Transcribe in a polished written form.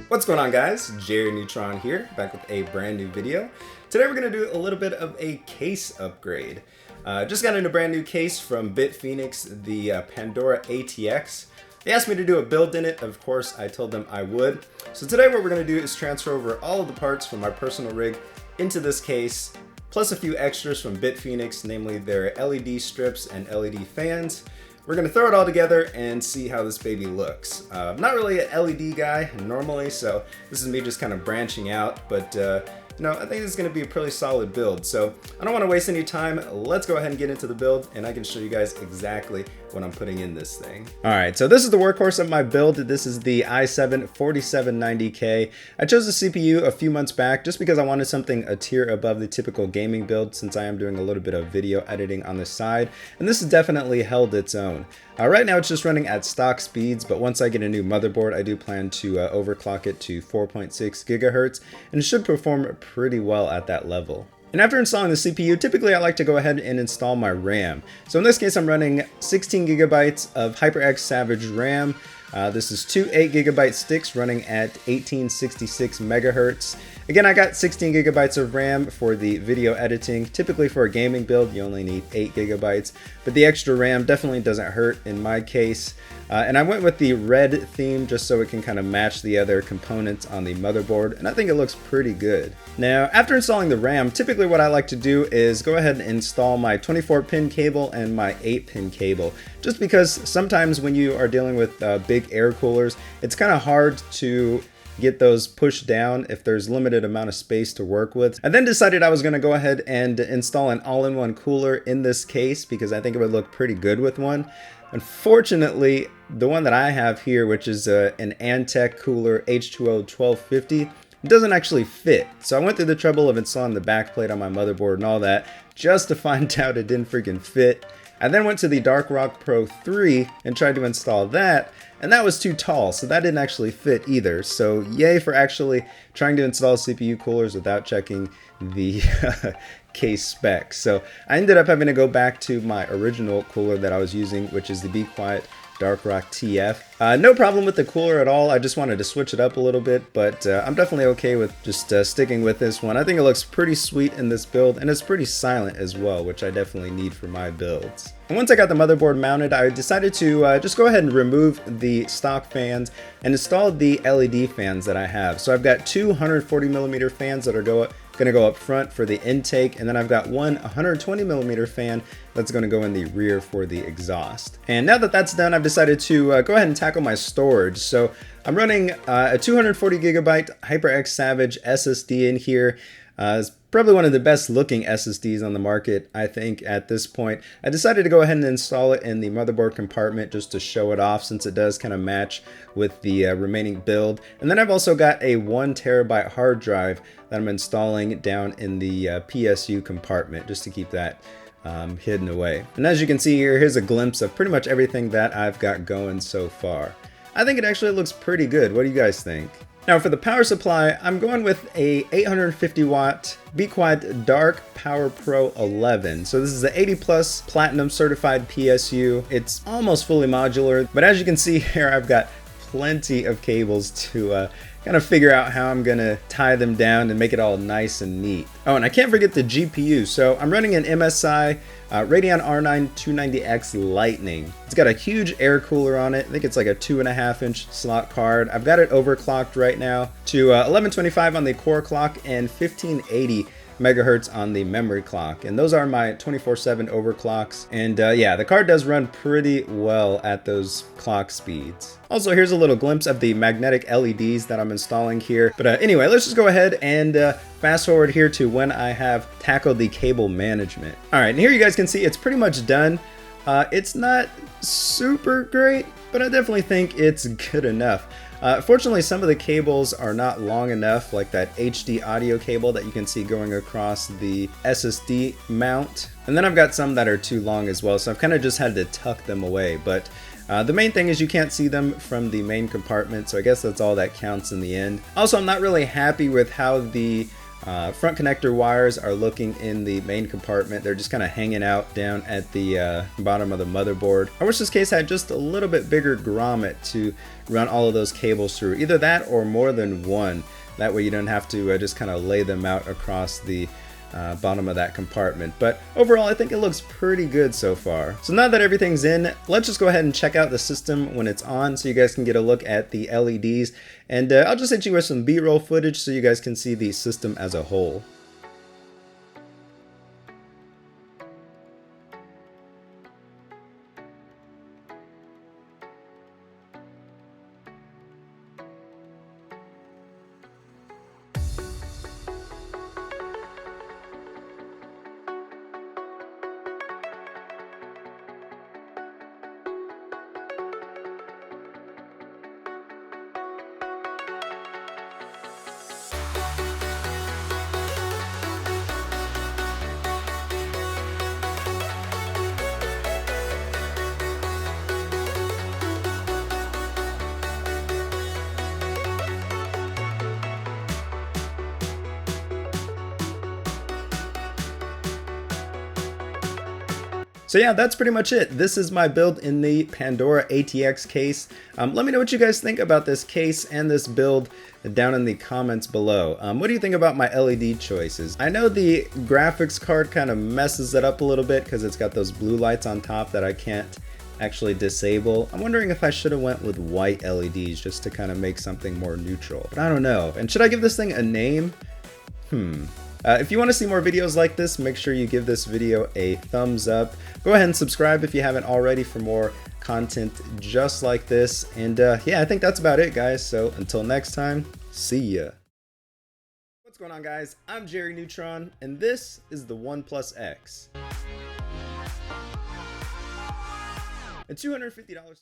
What's going on, guys? Jerry Neutron here, back with a brand new video. Today we're going to do a little bit of a case upgrade. Just got in a brand new case from BitFenix, the Pandora ATX. They asked me to do a build in it. Of course, I told them I would. So today what we're going to do is transfer over all of the parts from my personal rig into this case, plus a few extras from BitFenix, namely their LED strips and LED fans. We're gonna throw it all together and see how this baby looks. I'm not really an LED guy normally, so this is me just kind of branching out, but I think this is gonna be a pretty solid build. So I don't wanna waste any time. Let's go ahead and get into the build and I can show you guys exactly what I'm putting in this thing. All right, so this is the workhorse of my build. This is the i7-4790K. I chose the CPU a few months back just because I wanted something a tier above the typical gaming build, since I am doing a little bit of video editing on the side, and this has definitely held its own. Right now it's just running at stock speeds, but once I get a new motherboard, I do plan to overclock it to 4.6 gigahertz, and it should perform pretty well at that level. And after installing the CPU, typically I like to go ahead and install my RAM. So in this case, I'm running 16 gigabytes of HyperX Savage RAM. This is two 8GB sticks running at 1866 megahertz. Again, I got 16 gigabytes of RAM for the video editing. Typically for a gaming build, you only need 8 gigabytes, but the extra RAM definitely doesn't hurt in my case. And I went with the red theme just so it can kind of match the other components on the motherboard, and I think it looks pretty good. Now, after installing the RAM, typically what I like to do is go ahead and install my 24-pin cable and my 8-pin cable, just because sometimes when you are dealing with big air coolers, it's kind of hard to get those pushed down if there's limited amount of space to work with. I then decided I was going to go ahead and install an all-in-one cooler in this case because I think it would look pretty good with one. Unfortunately, the one that I have here, which is an Antec cooler H2O 1250, doesn't actually fit. So I went through the trouble of installing the backplate on my motherboard and all that just to find out it didn't freaking fit. I then went to the Dark Rock Pro 3 and tried to install that, and that was too tall, so that didn't actually fit either. So yay for actually trying to install CPU coolers without checking the case specs. So I ended up having to go back to my original cooler that I was using, which is the Be Quiet Dark Rock TF. No problem with the cooler at all. I just wanted to switch it up a little bit, but I'm definitely okay with just sticking with this one. I think it looks pretty sweet in this build, and it's pretty silent as well, which I definitely need for my builds. And once I got the motherboard mounted, I decided to just go ahead and remove the stock fans and install the LED fans that I have. So I've got two 140mm fans that are going to go up front for the intake, and then I've got one 120mm fan that's going to go in the rear for the exhaust. And now that that's done, I've decided to go ahead and tackle my storage. So I'm running a 240GB HyperX Savage SSD in here. It's probably one of the best looking SSDs on the market, I think, at this point. I decided to go ahead and install it in the motherboard compartment just to show it off, since it does kind of match with the remaining build. And then I've also got a 1TB hard drive that I'm installing down in the PSU compartment just to keep that hidden away. And as you can see here, here's a glimpse of pretty much everything that I've got going so far. I think it actually looks pretty good. What do you guys think? Now for the power supply, I'm going with a 850 watt Be Quiet Dark Power Pro 11. So this is the 80 plus platinum certified PSU. It's almost fully modular, but as you can see here, I've got plenty of cables to kind of figure out how I'm gonna tie them down and make it all nice and neat. Oh, and I can't forget the GPU. So I'm running an MSI Radeon R9 290X Lightning. It's got a huge air cooler on it. I think it's like a 2.5-inch slot card. I've got it overclocked right now to 1125 on the core clock and 1580 megahertz on the memory clock, and those are my 24/7 overclocks. And yeah, the card does run pretty well at those clock speeds. Also, here's a little glimpse of the magnetic LEDs that I'm installing here. But anyway, let's just go ahead and fast forward here to when I have tackled the cable management. All right, and here you guys can see it's pretty much done. It's not super great, but I definitely think it's good enough. Fortunately, some of the cables are not long enough, like that HD audio cable that you can see going across the SSD mount. And then I've got some that are too long as well, so I've kind of just had to tuck them away. But the main thing is you can't see them from the main compartment, so I guess that's all that counts in the end. Also, I'm not really happy with how the Front connector wires are looking in the main compartment. They're just kind of hanging out down at the bottom of the motherboard. I wish this case had just a little bit bigger grommet to run all of those cables through. Either that or more than one. That way you don't have to just kind of lay them out across the bottom of that compartment. But overall, I think it looks pretty good so far. So now that everything's in, let's just go ahead and check out the system when it's on so you guys can get a look at the LEDs. And I'll just hit you with some B-roll footage so you guys can see the system as a whole. So yeah, that's pretty much it. This is my build in the Pandora ATX case. Let me know what you guys think about this case and this build down in the comments below. What do you think about my LED choices? I know the graphics card kind of messes it up a little bit because it's got those blue lights on top that I can't actually disable. I'm wondering if I should have went with white LEDs just to kind of make something more neutral, but I don't know. And should I give this thing a name? If you want to see more videos like this, make sure you give this video a thumbs up. Go ahead and subscribe if you haven't already for more content just like this. And yeah, I think that's about it, guys. So until next time, see ya. What's going on, guys? I'm Jerry Neutron, and this is the OnePlus X. At $250.